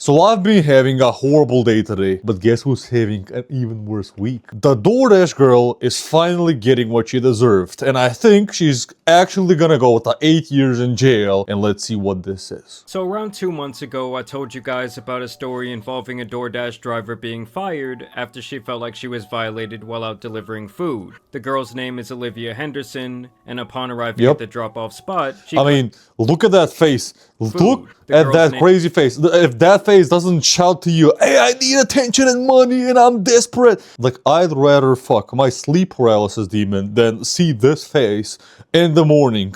So I've been having a horrible day today, but guess who's having an even worse week? The DoorDash girl is finally getting what she deserved, and I think she's actually gonna go to 8 years in jail, and let's see what this is. So around 2 months ago, I told you guys about a story involving a DoorDash driver being fired after she felt like she was violated while out delivering food. The girl's name is Olivia Henderson, and upon arriving at the drop-off spot, I mean, look at that face. Look The at girl's that name- crazy face. If that face doesn't shout to you, hey, I need attention and money and I'm desperate. Like, I'd rather fuck my sleep paralysis demon than see this face in the morning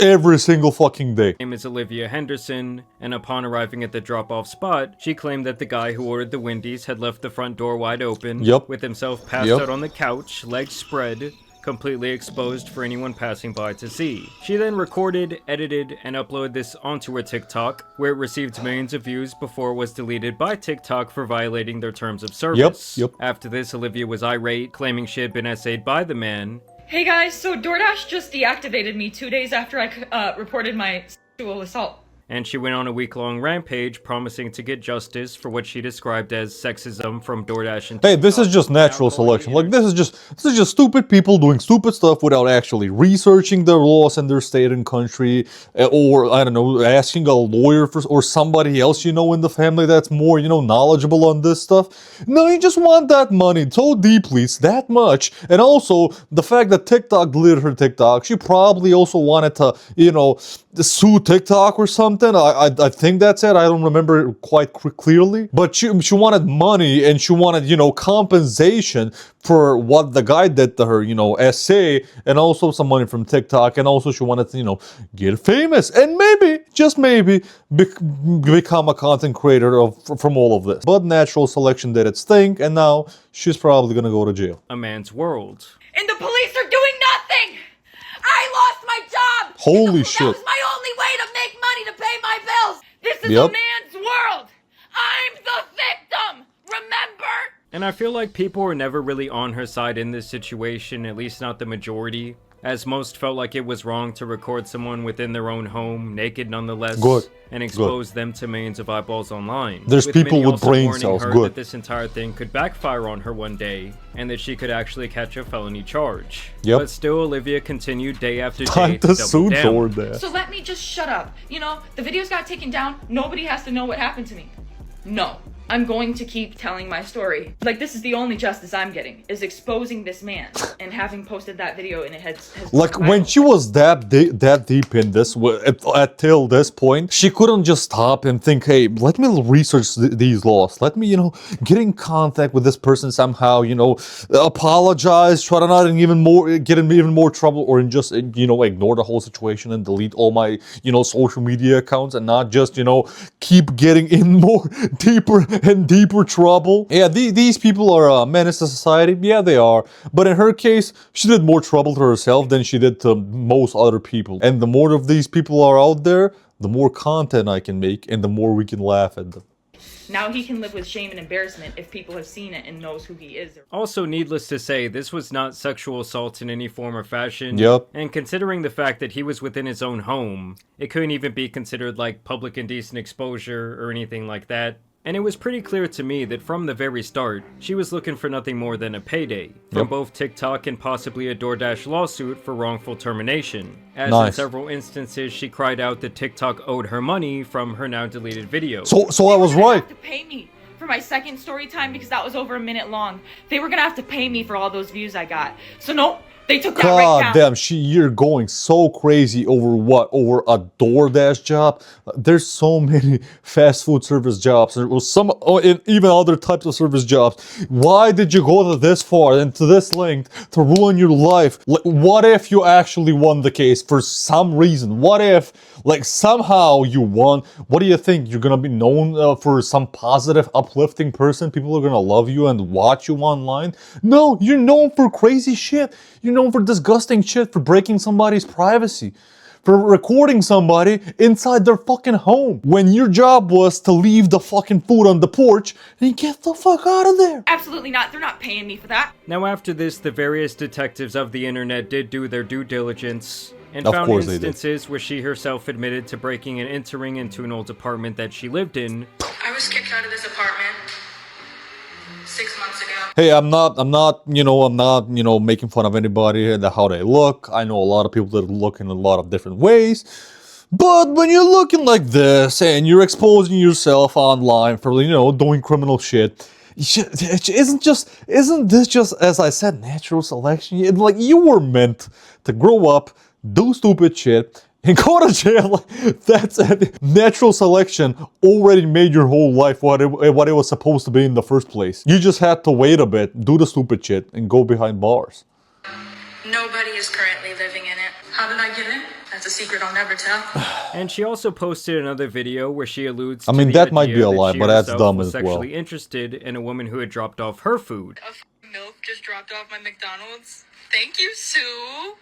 every single fucking day. Name is Olivia Henderson, and upon arriving at the drop-off spot, she claimed that the guy who ordered the Wendy's had left the front door wide open, with himself passed out on the couch, legs spread, completely exposed for anyone passing by to see. She then recorded, edited, and uploaded this onto her TikTok, where it received millions of views before it was deleted by TikTok for violating their terms of service. After this, Olivia was irate, claiming she had been essayed by the man. Hey guys, so DoorDash just deactivated me 2 days after I reported my sexual assault. And she went on a week-long rampage, promising to get justice for what she described as sexism from DoorDash and Hey, this is just natural selection. Like, this is just stupid people doing stupid stuff without actually researching their laws in their state and country, or, I don't know, asking a lawyer for, or somebody else, you know, in the family that's more, you know, knowledgeable on this stuff. No, you just want that money so deeply, it's that much. And also, the fact that TikTok deleted her TikTok, she probably also wanted to, you know, sue TikTok or something. I think that's it. I don't remember it quite clearly. But she wanted money and she wanted, you know, compensation for what the guy did to her, you know, essay, and also some money from TikTok. And also she wanted to, you know, get famous and maybe, just maybe, become a content creator from all of this. But natural selection did its thing, and now she's probably gonna go to jail. A man's world. And the police are doing nothing! I lost my job! Holy shit. That was my only way to make money to pay my bills! This is a man's world! I'm the victim! Remember? And I feel like people were never really on her side in this situation, at least not the majority, as most felt like it was wrong to record someone within their own home, naked nonetheless, and expose them to millions of eyeballs online. There's people with brain warning cells. her Good. that this entire thing could backfire on her one day, and that she could actually catch a felony charge. But still, Olivia continued day after day Time to sue double down. DoorDash. So let me just shut up. You know, the videos got taken down. Nobody has to know what happened to me. No. I'm going to keep telling my story. Like, this is the only justice I'm getting, is exposing this man and having posted that video and it has like, when she was that deep in this, till this point, she couldn't just stop and think, hey, let me research these laws. Let me, you know, get in contact with this person somehow, you know, apologize, try to not get in even more trouble, or just, you know, ignore the whole situation and delete all my, you know, social media accounts and not just, you know, keep getting in more deeper and deeper trouble. Yeah, these people are a menace to society. Yeah, they are. But in her case, she did more trouble to herself than she did to most other people. And the more of these people are out there, the more content I can make and the more we can laugh at them. Now he can live with shame and embarrassment if people have seen it and knows who he is. Also, needless to say, this was not sexual assault in any form or fashion. And considering the fact that he was within his own home, it couldn't even be considered like public indecent exposure or anything like that. And it was pretty clear to me that from the very start, she was looking for nothing more than a payday from both TikTok and possibly a DoorDash lawsuit for wrongful termination. As in several instances, she cried out that TikTok owed her money from her now deleted videos. So I was right. They have to pay me for my second story time because that was over a minute long. They were gonna have to pay me for all those views I got. So nope. They took that right down. God damn, you're going so crazy over what? Over a DoorDash job? There's so many fast food service jobs, or some, and even other types of service jobs. Why did you go to this far and to this length to ruin your life? What if you actually won the case for some reason? What if, like, somehow you won? What do you think? You're gonna be known for some positive, uplifting person? People are gonna love you and watch you online? No, you're known for crazy shit. You're known for disgusting shit, for breaking somebody's privacy, for recording somebody inside their fucking home when your job was to leave the fucking food on the porch and get the fuck out of there. Absolutely not. They're not paying me for that. Now, after this, the various detectives of the internet did do their due diligence and found instances where she herself admitted to breaking and entering into an old apartment that she lived in. I was kicked out of this apartment 6 months ago. Hey, I'm not, making fun of anybody and how they look. I know a lot of people that look in a lot of different ways. But when you're looking like this and you're exposing yourself online for, doing criminal shit, isn't this just, as I said, natural selection? Like, you were meant to grow up, do stupid shit, and go to jail. That's it. Natural selection already made your whole life what it was supposed to be in the first place. You just had to wait a bit, do the stupid shit, and go behind bars. Nobody is currently living in it. How did I get in? That's a secret I'll never tell. And she also posted another video where she alludes to that might be a lie, but that's dumb as well. Sexually interested in a woman who had dropped off her food. Milk just dropped off my McDonald's. Thank you, Sue.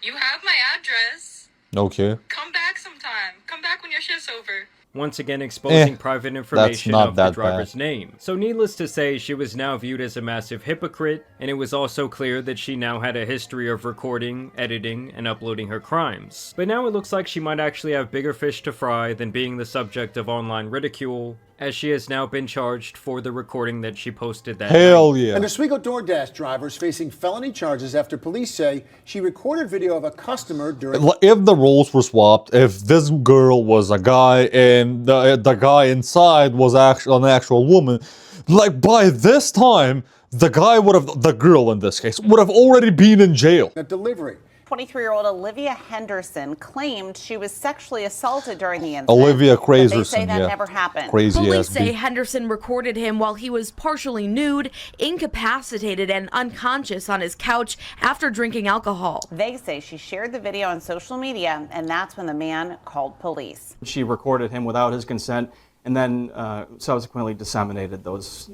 You have my address. Okay. Come back sometime. Come back when your shift's over. Once again exposing private information of the driver's bad. name. So needless to say, she was now viewed as a massive hypocrite, and it was also clear that she now had a history of recording, editing, and uploading her crimes. But now it looks like she might actually have bigger fish to fry than being the subject of online ridicule, as she has now been charged for the recording that she posted that night. Yeah. An Oswego DoorDash driver is facing felony charges after police say she recorded video of a customer during... If the roles were swapped, if this girl was a guy and the guy inside was an actual woman, like, by this time, the girl in this case, would have already been in jail. A delivery. 23-year-old Olivia Henderson claimed she was sexually assaulted during the incident. Olivia but they Henderson, say that never happened. Police say Henderson recorded him while he was partially nude, incapacitated, and unconscious on his couch after drinking alcohol. They say she shared the video on social media, and that's when the man called police. She recorded him without his consent, and then subsequently disseminated those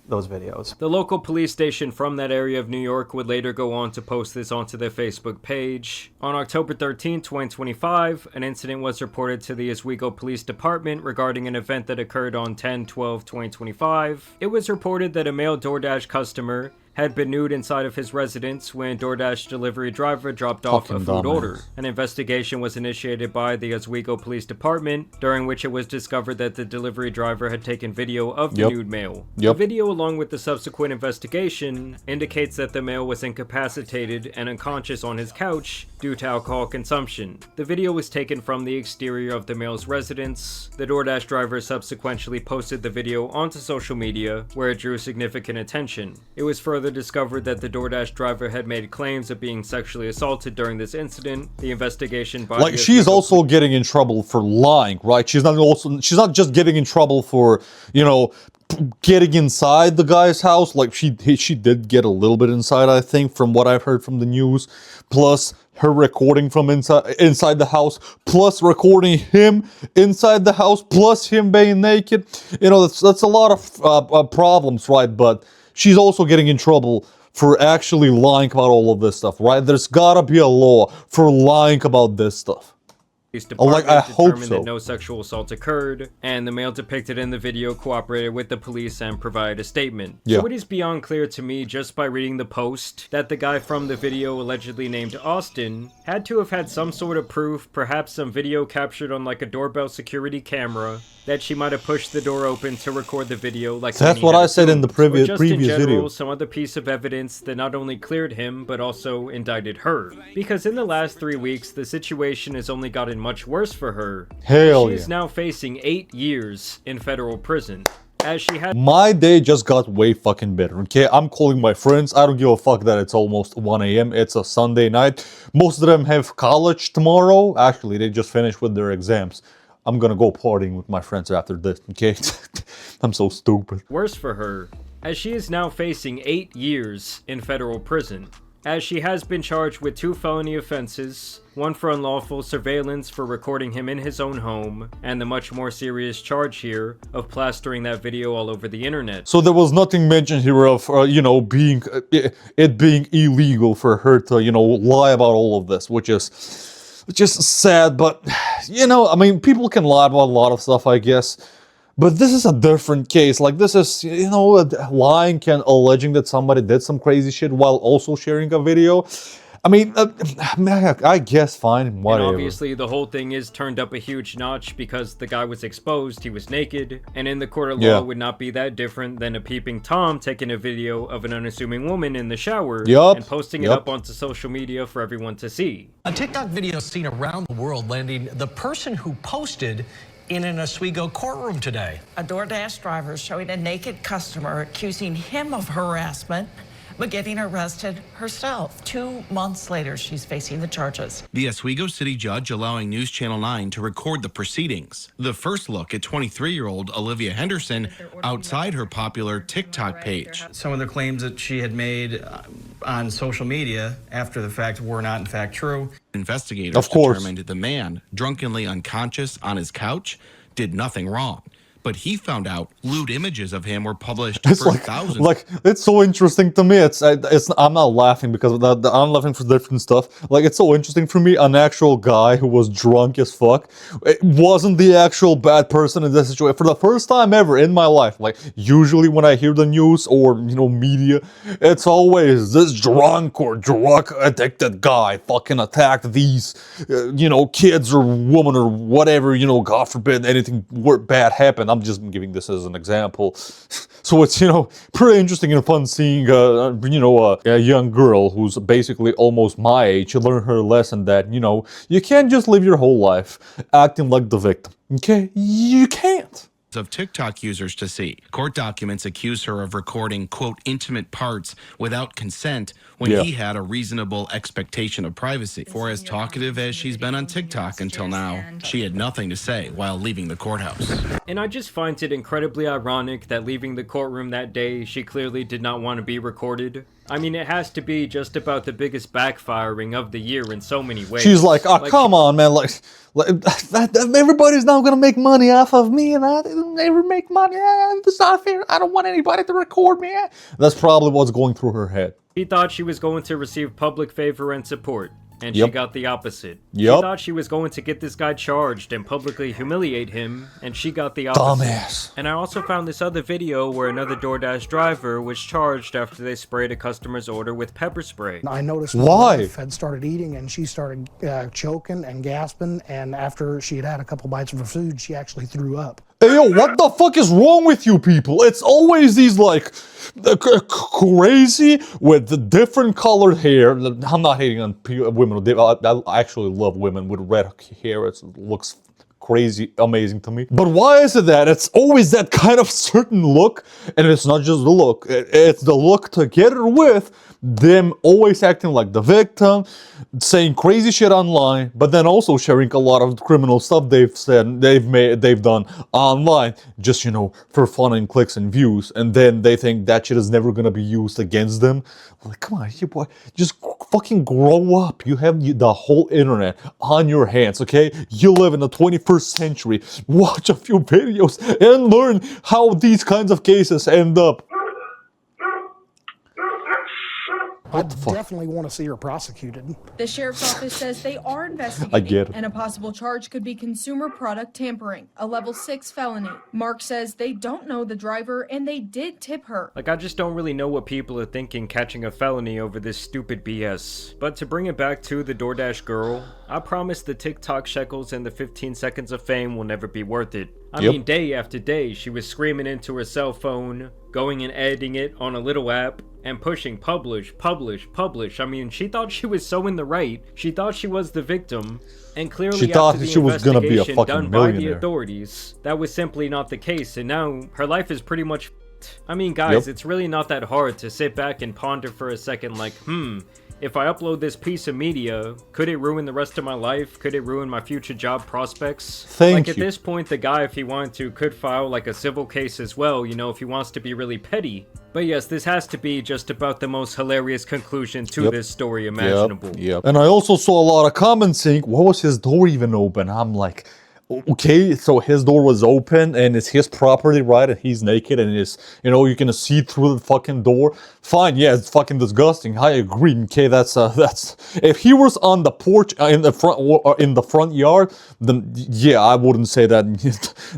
videos. The local police station from that area of New York would later go on to post this onto their Facebook page. On October 13, 2025, an incident was reported to the Oswego Police Department regarding an event that occurred on 10/12/2025. It was reported that a male DoorDash customer had been nude inside of his residence when DoorDash delivery driver dropped off a food order. An investigation was initiated by the Oswego Police Department, during which it was discovered that the delivery driver had taken video of the nude male. The video, along with the subsequent investigation, indicates that the male was incapacitated and unconscious on his couch due to alcohol consumption. The video was taken from the exterior of the male's residence. The DoorDash driver subsequently posted the video onto social media, where it drew significant attention. It was further discovered that the DoorDash driver had made claims of being sexually assaulted during this incident. The investigation by she's also getting in trouble for lying, right? She's not just getting in trouble for, getting inside the guy's house. Like, she did get a little bit inside, I think, from what I've heard from the news. Plus her recording from inside the house, plus recording him inside the house, plus him being naked. That's a lot of problems, right? But she's also getting in trouble for actually lying about all of this stuff, right? There's gotta be a law for lying about this stuff. I hope so. That no sexual assault occurred, and the male depicted in the video cooperated with the police and provided a statement. So it is beyond clear to me, just by reading the post, that the guy from the video, allegedly named Austin, had to have had some sort of proof, perhaps some video captured on like a doorbell security camera, that she might have pushed the door open to record the video. That's what I said in the previous video. Some other piece of evidence that not only cleared him, but also indicted her. Because in the last 3 weeks, the situation has only gotten much worse for her. She is now facing 8 years in federal prison. As she had... My day just got way fucking better, okay? I'm calling my friends. I don't give a fuck that it's almost 1 a.m. It's a Sunday night. Most of them have college tomorrow. Actually, they just finished with their exams. I'm gonna go partying with my friends after this, okay? I'm so stupid. Worse for her, as she is now facing 8 years in federal prison. As she has been charged with 2 felony offenses, one for unlawful surveillance for recording him in his own home, and the much more serious charge here of plastering that video all over the internet. So there was nothing mentioned here of, being illegal for her to, lie about all of this, which is just sad, but, people can lie about a lot of stuff, I guess. But this is a different case. Like, this is, lying and alleging that somebody did some crazy shit while also sharing a video. I mean, I guess fine, whatever. And obviously, the whole thing is turned up a huge notch because the guy was exposed, he was naked, and in the court of law would not be that different than a peeping Tom taking a video of an unassuming woman in the shower and posting it up onto social media for everyone to see. A TikTok video seen around the world landing the person who posted in an Oswego courtroom today. A DoorDash driver showing a naked customer accusing him of harassment, but getting arrested herself. 2 months later, she's facing the charges. The Oswego City judge allowing News Channel 9 to record the proceedings. The first look at 23-year-old Olivia Henderson outside her popular TikTok page. Some of the claims that she had made on social media after the fact were not in fact true. Investigators determined the man, drunkenly unconscious on his couch, did nothing wrong. But he found out lewd images of him were published for thousands. Like, it's so interesting to me. I'm not laughing because I'm laughing for different stuff. Like, it's so interesting for me. An actual guy who was drunk as fuck, it wasn't the actual bad person in this situation. For the first time ever in my life, like, usually when I hear the news or, you know, media, it's always this drunk or drug addicted guy fucking attacked these, you know, kids or woman or whatever, you know, God forbid anything bad happened. I'm just giving this as an example. So it's, you know, pretty interesting and fun seeing, you know, a young girl who's basically almost my age learn her lesson that, you know, you can't just live your whole life acting like the victim. Okay? You can't. Of TikTok users to see. Court documents accuse her of recording, quote, intimate parts without consent when he had a reasonable expectation of privacy. For as talkative as she's been on TikTok until now, she had nothing to say while leaving the courthouse. And I just find it incredibly ironic that leaving the courtroom that day, she clearly did not want to be recorded. I mean, it has to be just about the biggest backfiring of the year in so many ways. She's like, oh, come on, man. Like everybody's now gonna make money off of me, and I didn't ever make money. It's not fair. I don't want anybody to record me. That's probably what's going through her head. She thought she was going to receive public favor and support. And she got the opposite. She thought she was going to get this guy charged and publicly humiliate him, and she got the opposite. Dumbass. And I also found this other video where another DoorDash driver was charged after they sprayed a customer's order with pepper spray. I noticed my wife had started eating, and she started choking and gasping, and after she had had a couple bites of her food, she actually threw up. Hey, yo, what the fuck is wrong with you people? It's always these, like, crazy with the different colored hair. I'm not hating on women. I actually love women with red hair. It looks crazy amazing to me. But why is it that it's always that kind of certain look? And it's not just the look. It's the look together with them always acting like the victim, saying crazy shit online, but then also sharing a lot of criminal stuff they've said, they've done online, just, you know, for fun and clicks and views, and then they think that shit is never gonna be used against them. Like, come on, you boy, just fucking grow up. You have the whole internet on your hands, okay? You live in the 21st century. Watch a few videos and learn how these kinds of cases end up. I definitely want to see her prosecuted. The sheriff's office says they are investigating, and a possible charge could be consumer product tampering, a level 6 felony. Mark says they don't know the driver and they did tip her. Like, I just don't really know what people are thinking catching a felony over this stupid BS. But to bring it back to the DoorDash girl, I promise the TikTok shekels and the 15 seconds of fame will never be worth it. I mean, day after day, she was screaming into her cell phone, going and editing it on a little app, and pushing publish, publish, publish. I mean, she thought she was so in the right. She thought she was the victim, and clearly she thought she was gonna be a fucking done by the authorities, that was simply not the case, and now her life is pretty much I mean, guys, it's really not that hard to sit back and ponder for a second, like, if I upload this piece of media, could it ruin the rest of my life? Could it ruin my future job prospects? At this point, the guy, if he wanted to, could file like a civil case as well, you know, if he wants to be really petty. But yes, this has to be just about the most hilarious conclusion to this story imaginable. And I also saw a lot of comments saying, why was his door even open? I'm like, Okay, so his door was open and it's his property, right? And he's naked and it's, you know, you can see through the fucking door. Fine, yeah, it's fucking disgusting. I agree. Okay, that's if he was on the porch in the front or in the front yard, then yeah, I wouldn't say that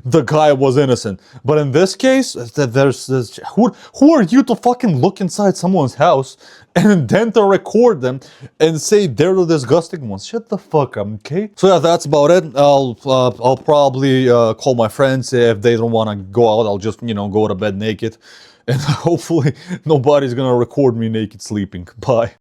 the guy was innocent. But in this case, there's who are you to fucking look inside someone's house and then to record them and say they're the disgusting ones? Shut the fuck up, okay? So yeah, that's about it. I'll probably call my friends if they don't want to go out. I'll just, you know, go to bed naked, and hopefully nobody's gonna record me naked sleeping. Bye.